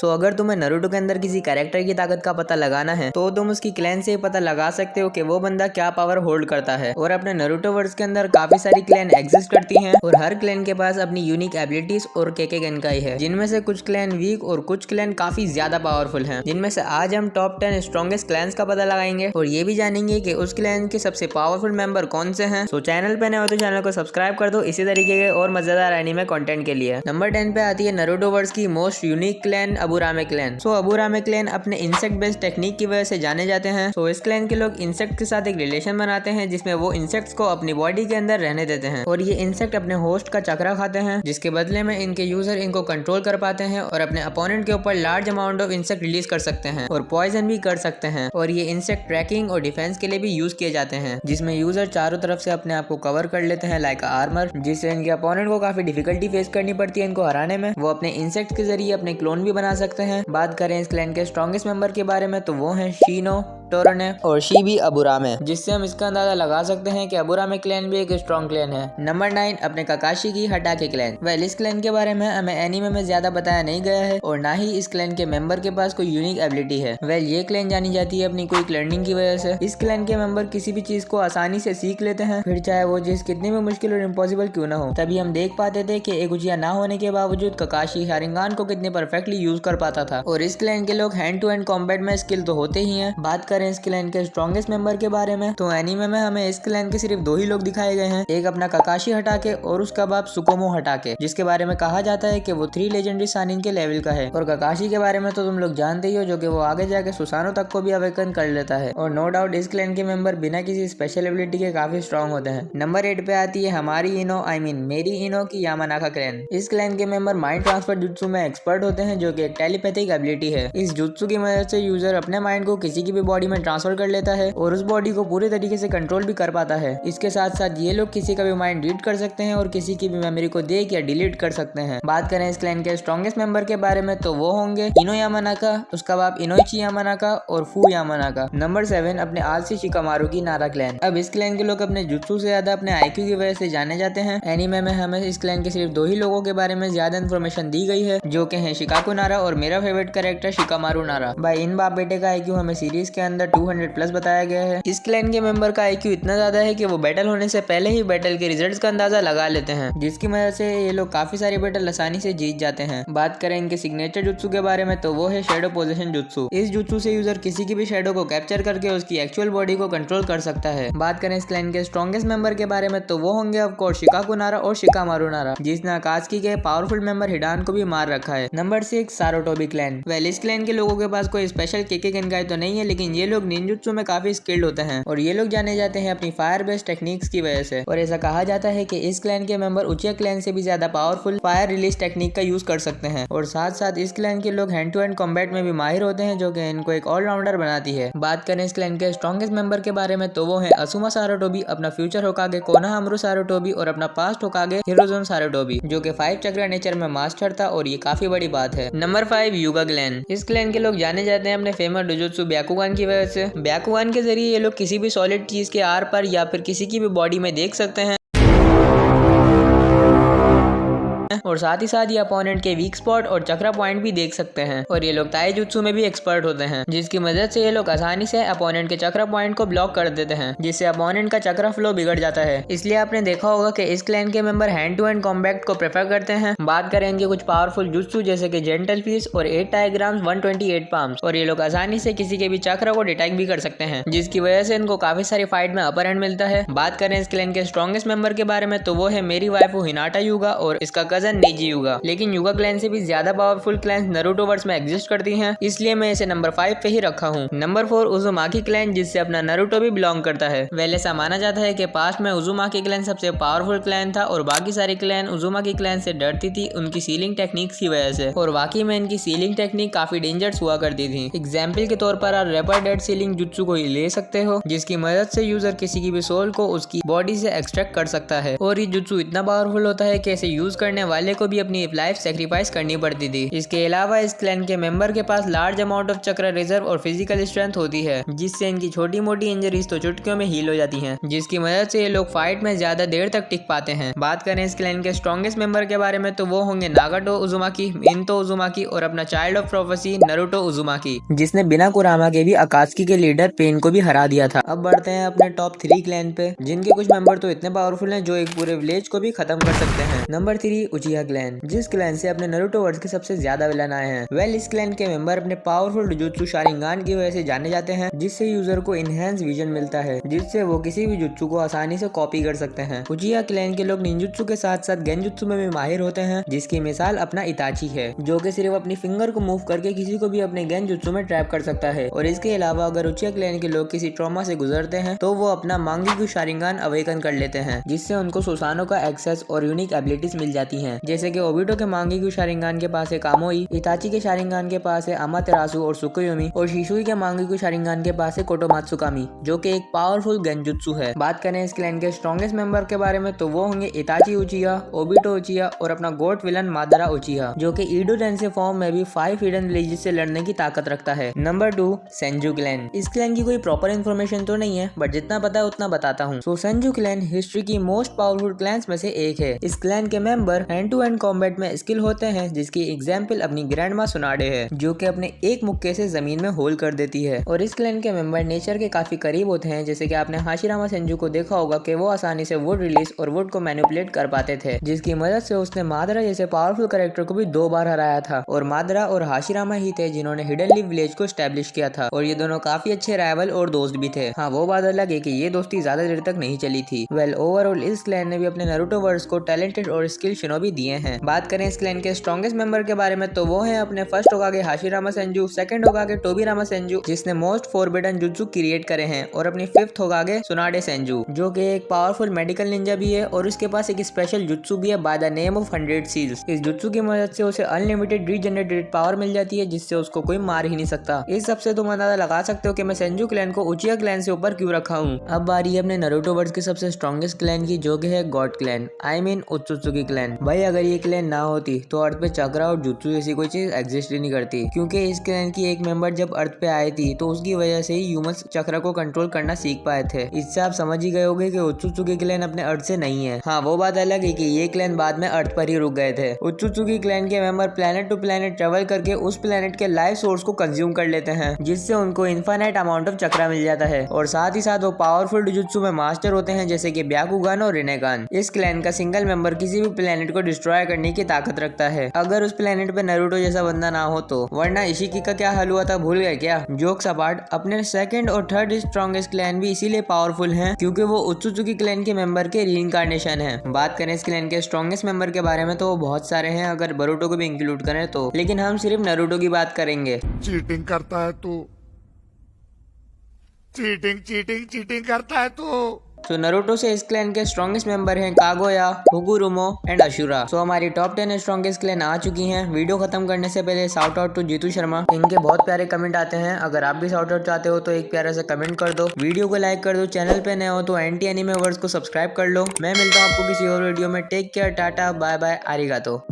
तो अगर तुम्हें नारुतो के अंदर किसी कैरेक्टर की ताकत का पता लगाना है तो तुम उसकी क्लैन से ही पता लगा सकते हो कि वो बंदा क्या पावर होल्ड करता है। और अपने नारुतो वर्स के अंदर काफी सारी क्लैन एग्जिस्ट करती हैं और हर क्लैन के पास अपनी यूनिक एबिलिटीज और केके गेनकाई है, जिनमें से कुछ क्लैन वीक और कुछ क्लैन काफी ज्यादा पावरफुल हैं। जिनमें से आज हम टॉप 10 स्ट्रॉन्गेस्ट क्लैंस का पता लगाएंगे और ये भी जानेंगे कि उस क्लैन के सबसे पावरफुल मेंबर कौन से हैं। तो चैनल पे नए हो तो चैनल को सब्सक्राइब कर दो इसी तरीके के और मजेदार एनीमे कंटेंट के लिए। नंबर 10 पे आती है नारुतो वर्स की most unique clan अबुरामे clan. अबुरामे clan अपने इंसेक्ट बेस्ड टेक्निक की वजह से जाने जाते हैं। तो इस क्लैन के लोग इंसेक्ट के साथ एक रिलेशन बनाते हैं जिसमें वो इंसेक्ट्स को अपनी बॉडी के अंदर रहने देते हैं और ये इंसेक्ट अपने होस्ट का चक्रा खाते हैं, जिसके बदले में इनके यूजर इनको कंट्रोल कर पाते हैं और अपने अपोनेंट के ऊपर large amount of insect release कर सकते हैं और पॉइजन भी कर सकते हैं। और ये इंसेक्ट ट्रैकिंग और डिफेंस के लिए भी यूज किए जाते हैं, जिसमें यूजर चारों तरफ से अपने आप को कवर कर लेते हैं लाइक आर्मर, जिससे इनके अपोनेंट को काफी डिफिकल्टी फेस करनी पड़ती है इनको हराने में। वो अपने इंसेक्ट के जरिए अपने क्लोन भी बना सकते हैं। बात करें इस क्लैन के स्ट्रॉन्गेस्ट मेंबर के बारे में तो वो हैं शीनो, टोरने और शीबी अबुरामे, जिससे हम इसका अंदाजा लगा सकते हैं कि अबुरामे क्लैन भी एक स्ट्रॉन्ग क्लैन है। नंबर 9 अपने काकाशी की हटाके क्लैन। वेल इस क्लैन के बारे में हमें एनीमे में ज्यादा बताया नहीं गया है और ना ही इस क्लैन के मेंबर के पास कोई यूनिक एबिलिटी है। वेल ये क्लैन जानी जाती है अपनी क्विक लर्निंग की वजह से। इस क्लैन के मेंबर किसी भी चीज को आसानी से सीख लेते हैं, फिर चाहे वो चीज कितनी भी मुश्किल और इम्पॉसिबल क्यों ना हो। तभी हम देख पाते थे कि एक उचिया ना होने के बावजूद काकाशी शारिंगान को कितने परफेक्टली यूज कर पाता था। और इस क्लैन के लोग हैंड टू हैंड कॉम्बैट में स्किल तो होते ही हैं। बात करें इस क्लैन के स्ट्रॉन्गेस्ट मेंबर के बारे में तो एनीमे में हमें इस क्लैन के सिर्फ 2 ही लोग दिखाए गए हैं, एक अपना काकाशी हटाके और उसका बाप सुकोमो हटाके, जिसके बारे में कहा जाता है कि वो 3 लेजेंडरी सानिन के लेवल का है। और काकाशी के बारे में तो तुम लोग जानते ही हो, जो कि वो आगे जाके सुसानो तक को भी अवेकन कर लेता है। और नो डाउट इस क्लैन के मेंबर बिना किसी स्पेशल एबिलिटी के काफी स्ट्रॉन्ग होते हैं। नंबर 8 पे आती है हमारी इनो मेरी इनो की यामानाका क्लैन। इस क्लैन के मेंबर माइंड ट्रांसफर जुत्सु में एक्सपर्ट होते हैं, जो कि एक टेलीपैथिक एबिलिटी है। इस जुत्सु की मदद से यूजर अपने माइंड को किसी की भी बॉडी में ट्रांसफर कर लेता है और उस बॉडी को पूरे तरीके से कंट्रोल भी कर पाता है। इसके साथ साथ ये लोग किसी का भी माइंड रीड कर सकते हैं और किसी की भी मेमोरी को देख या डिलीट कर सकते हैं। बात करें इस क्लैन के स्ट्रॉन्गेस्ट मेंबर के बारे में तो वो होंगे इनो यामानाका, उसका बाप इनोइची यामानाका और फू यामानाका। नंबर 7 अपने आलसी शिकामारू की नारा क्लैन। अब इस क्लैन के लोग अपने जुत्सु से ज्यादा अपने आईक्यू की वजह से जाने जाते हैं। एनीमे में हमें इस क्लैन के सिर्फ 2 ही लोगों के बारे में ज्यादा इन्फॉर्मेशन दी गई है, जो कि हैं शिकाकू नारा और मेरा फेवरेट कैरेक्टर शिकामारू नारा। भाई इन बाप बेटे का आईक्यू हमें सीरीज के अंदर 200+ बताया गया है। इस क्लैन के मेंबर का आईक्यू इतना ज्यादा है कि वो बैटल होने से पहले ही बैटल के रिजल्ट्स का अंदाजा लगा लेते हैं, जिसकी मदद से ये लोग काफी सारे बैटल आसानी से जीत जाते हैं। बात करें इनके सिग्नेचर जुत्सु के बारे में तो वो है शैडो पोजीशन जुत्सु। इस जुत्सु से यूजर किसी की भी शैडो को कैप्चर करके उसकी एक्चुअल बॉडी को कंट्रोल कर सकता है। बात करें इस क्लैन के स्ट्रॉन्गेस्ट मेंबर के बारे में तो वो होंगे ऑफ कोर्स शिकाकू नारा और शिकामारू नारा, जिसने अकात्सुकी के पावरफुल मेंबर हिडान को भी मार रखा है। Number 6 Sarutobi clan. वेल इस क्लैन के लोगों के पास कोई स्पेशल केके गेनकाई तो नहीं है, लेकिन ये लोग निंजुत्सु में काफी स्किल्ड होते हैं और ये लोग जाने जाते हैं अपनी फायर बेस्ड टेक्निक्स की वजह से। और ऐसा कहा जाता है कि इस क्लैन के मेंबर उचिया क्लैन से भी ज्यादा पावरफुल फायर रिलीज टेक्निक का यूज कर सकते हैं। और साथ साथ इस क्लैन के लोग हैंड टू हैंड कॉम्बैट में भी माहिर होते हैं, जो कि इनको एक ऑलराउंडर बनाती है। बात करें इस क्लैन के स्ट्रॉन्गेस्ट मेंबर के बारे में तो वो है असुमा सारुटोबी, अपना फ्यूचर होकागे कोनोहामारू सारुटोबी और अपना पास्ट होकागे हिरोजोन सारुटोबी, जो कि 5 चक्र नेचर में मास्टर था और ये काफी बड़ी बात है। नंबर 5 युगा क्लैन। इस क्लैन के लोग जाने जाते हैं अपने फेमस डोजुत्सु ब्याकुगान की वजह से। ब्याकुगान के जरिए ये लोग किसी भी सॉलिड चीज के आर पर या फिर किसी की भी बॉडी में देख सकते हैं और साथ ही साथ ये अपोनेंट के वीक स्पॉट और चक्रा पॉइंट भी देख सकते हैं। और ये लोग ताइजुत्सु में भी एक्सपर्ट होते हैं, जिसकी मदद से ये लोग आसानी से अपोनेंट के चक्रा पॉइंट को ब्लॉक कर देते हैं, जिससे अपोनेंट का चक्रा फ्लो बिगड़ जाता है। इसलिए आपने देखा होगा कि इस क्लैन के member hand to hand combat को प्रेफर करते हैं। बात करें इनके कुछ पावरफुल जुत्सु जैसे कि जेंटल फीस और 8 डायग्राम्स 128 पाम्स, और ये लोग आसानी से किसी के भी चक्र को डिटेक्ट भी कर सकते हैं, जिसकी वजह से इनको काफी सारी फाइट में अपर हैंड मिलता है। बात करें इस क्लैन के स्ट्रॉन्गेस्ट मेंबर के बारे में तो वो है मेरी वाइफू हिनाटा युगा और इसका कजन नेजी युगा। लेकिन युगा क्लैन से भी ज्यादा पावरफुल क्लैन नारुतो वर्स में एग्जिस्ट करती हैं, इसलिए मैं इसे नंबर 5 पे ही रखा हूँ। नंबर 4 उजुमाकी क्लैन, जिससे अपना नारुतो भी बिलोंग करता है। वैसे ऐसा माना जाता है कि पास्ट में उजुमाकी क्लैन सबसे पावरफुल क्लैन था और बाकी सारी क्लैन उजुमाकी क्लैन से डरती थी उनकी सीलिंग टेक्निक्स की वजह से। और वाकई में इनकी सीलिंग टेक्निक काफी डेंजरस हुआ करती थी। एग्जाम्पल के तौर पर आप रेपर डेड सीलिंग जुत्सु को ही ले सकते हो, जिसकी मदद से यूजर किसी की भी सोल को उसकी बॉडी से एक्सट्रैक्ट कर सकता है। और ये जुत्सु इतना पावरफुल होता है कि इसे यूज करने वाले को भी अपनी लाइफ सेक्रीफाइस करनी पड़ती थी। इसके अलावा इस क्लैन के मेंबर के पास लार्ज अमाउंट ऑफ चक्र रिजर्व और फिजिकल स्ट्रेंथ होती है, जिससे इनकी छोटी मोटी इंजरीज तो चुटकियों में हील हो जाती हैं, जिसकी मदद से ये लोग फाइट में ज्यादा देर तक टिक पाते हैं। बात करें इस क्लैन के स्ट्रॉन्गेस्ट मेंबर के बारे में तो वो होंगे नागाटो उजुमाकी, मिन्तो उजुमाकी और अपना चाइल्ड ऑफ प्रोफेसी नारुतो उजुमाकी, जिसने बिना कुरामा के भी अकात्सुकी के लीडर पेन को भी हरा दिया था। अब बढ़ते हैं अपने टॉप 3 क्लैन पे, जिनके कुछ मेंबर तो इतने पावरफुल हैं जो एक पूरे विलेज को भी खत्म कर सकते हैं। नंबर 3 उचिहा क्लैन, जिस क्लैन से अपने नारुतो वर्ड्स के सबसे ज्यादा विलन आए हैं। वेल, इस क्लैन के मेंबर अपने पावरफुल जुजुत्सु शारिंगान की वजह से जाने जाते हैं, जिससे यूजर को इनहेंस विजन मिलता है, जिससे वो किसी भी जुत्सु को आसानी से कॉपी कर सकते हैं। उचिहा क्लैन के लोग निंजुत्सु के साथ साथ गेंजुत्सु में भी माहिर होते हैं, जिसकी मिसाल अपना इताची है, जो कि सिर्फ अपनी फिंगर को मूव करके किसी को भी अपने गेंजुत्सु में ट्रैप कर सकता है। और इसके अलावा अगर उचिहा क्लैन के लोग किसी ट्रॉमा से गुजरते हैं तो वो अपना मांगीकु शारिंगान अवेकन कर लेते हैं, जिससे उनको सुसानो का एक्सेस और यूनिक एबिलिटीज मिल जाती हैं, जैसे कि ओबिटो के मांगीकु शारिंगान के पास है कामोई, इताची के शारिंगान के पास है अमातेरासु और सुकुयोमी, और शिशुई के मांगीकु शारिंगान के पास है कोटोमात्सुकामी, जो कि एक पावरफुल गेंजुत्सु है। बात करें इस क्लैन के स्ट्रॉन्गेस्ट मेंबर के बारे में तो वो होंगे इताची उचिहा, ओबिटो उचिहा और अपना गोट विलन मादारा उचिहा, जो कि ईडो डेंसे फॉर्म में भी 5 हिडन विलेजेस से लड़ने की ताकत रखता है। Number 2 Senju clan. इस क्लैन की कोई प्रॉपर इन्फॉर्मेशन तो नहीं है, बट जितना पता है उतना बताता हूँ। सो सेंजू क्लैन हिस्ट्री की मोस्ट पावरफुल क्लैंस में से एक है। इस क्लैन के member hand to hand combat में स्किल होते हैं, जिसकी एग्जाम्पल अपनी ग्रैंड माँ सुनाडे है, जो कि अपने एक मुक्के से जमीन में होल कर देती है। और इस क्लैन के मेंबर नेचर के काफी करीब होते हैं, जैसे कि आपने हाशिरामा सेंजू को देखा होगा कि वो आसानी से वुड रिलीज और वुड को मैनिपुलेट कर पाते थे, जिसकी मदद से उसने मादरा जैसे पावरफुल कैरेक्टर को भी 2 बार हराया था। और मादरा और हाशिरामा ही थे जिन्होंने हिडन लीफ विलेज को स्टैब्लिश किया था, और ये दोनों काफी अच्छे राइवल और दोस्त भी थे। हाँ, वो बात अलग है कि ये दोस्ती ज्यादा देर तक नहीं चली थी। वेल, ओवरऑल इस क्लैन ने भी अपने नारुतो वर्ड्स को टैलेंटेड और स्किल शिनोबी दिए हैं। बात करें इस क्लैन के स्ट्रॉन्गेस्ट मेंबर के बारे में तो वो है अपने first Hokage Hashirama Senju, second Hokage Tobirama Senju, जिसने मोस्ट फॉरबिडन जुत्सु क्रिएट करे हैं, और अपनी 5th होकागे सुनाडे सेंजू, जो कि एक पावरफुल मेडिकल निंजा भी है, और उसके पास एक स्पेशल जुत्सु भी है by the name of 100 seals. इस जुत्सु की मदद से उसे अनलिमिटेड रीजनरेटेड पावर मिल जाती है, जिससे उसको कोई मार ही नहीं सकता। इस सबसे तुम अंदाजा लगा सकते हो कि मैं सेंजू क्लैन को उचिहा क्लैन से ऊपर क्यों रखा हूँ। अब बारी है अपने नारुतो वर्ड्स के सबसे स्ट्रॉन्गेस्ट क्लैन की, जो कि है god clan, I mean Otsutsuki clan. भाई, अगर ये क्लैन ना होती तो अर्थ पे चक्रा और जुत्सु जैसी कोई चीज एग्जिस्ट ही नहीं करती, क्योंकि इस क्लैन की एक मेंबर जब अर्थ पे आई थी तो उसकी वजह से ही ह्यूमंस चक्रा को कंट्रोल करना सीख पाए थे। इससे आप समझ ही गए होंगे कि उत्सुत्सुकी क्लैन अपने अर्थ से नहीं है। हाँ, वो बात अलग है कि ये क्लैन बाद में अर्थ पर ही रुक गए थे। उत्सुत्सुकी क्लैन के member planet to planet travel करके उस प्लेनेट के लाइफ सोर्स को कंज्यूम कर लेते हैं, जिससे उनको इनफाइनाइट अमाउंट ऑफ चक्रा मिल जाता है, और साथ ही साथ वो पावरफुल जुजुत्सु में मास्टर होते हैं, जैसे कि ब्याकुगान और रिनेगान। इस क्लैन का सिंगल मेंबर किसी भी प्लेनेट को डिस्ट्रॉय करने की ताकत रखता है, अगर उस प्लेनेट पे नारुतो जैसा बंदा ना हो तो। वरना इशिकी का क्या हाल हुआ था भूल गए क्या? जोक्स अपार्ट, अपने सेकंड और थर्ड स्ट्रॉन्गेस्ट क्लैन भी इसीलिए पावरफुल हैं क्योंकि वो उत्सुत्सुकी क्लैन के मेंबर के रीइंकार्नेशन है। बात करें इस क्लैन के स्ट्रॉन्गेस्ट मेंबर के बारे में तो वो बहुत सारे हैं, अगर बोरुतो को भी इंक्लूड करें तो, लेकिन हम सिर्फ नारुतो की बात करेंगे। चीटिंग करता है तू, चीटिंग करता है तू। तो नारुतो से इस क्लैन के स्ट्रॉन्गेस्ट मेंबर हैं कागोया, हुगुरुमो एंड अशुरा। सो हमारी टॉप 10 स्ट्रॉन्गेस्ट क्लैन आ चुकी हैं। वीडियो खत्म करने से पहले shout out to Jeetu Sharma, इनके बहुत प्यारे कमेंट आते हैं। अगर आप भी शाउट आउट चाहते हो तो एक प्यारा सा कमेंट कर दो, वीडियो को लाइक कर दो, चैनल पे नए हो तो एंटी एनिमे वर्ड्स को सब्सक्राइब कर लो। मैं मिलता हूँ आपको किसी और वीडियो में। Take care, tata, bye bye, आरिगातो।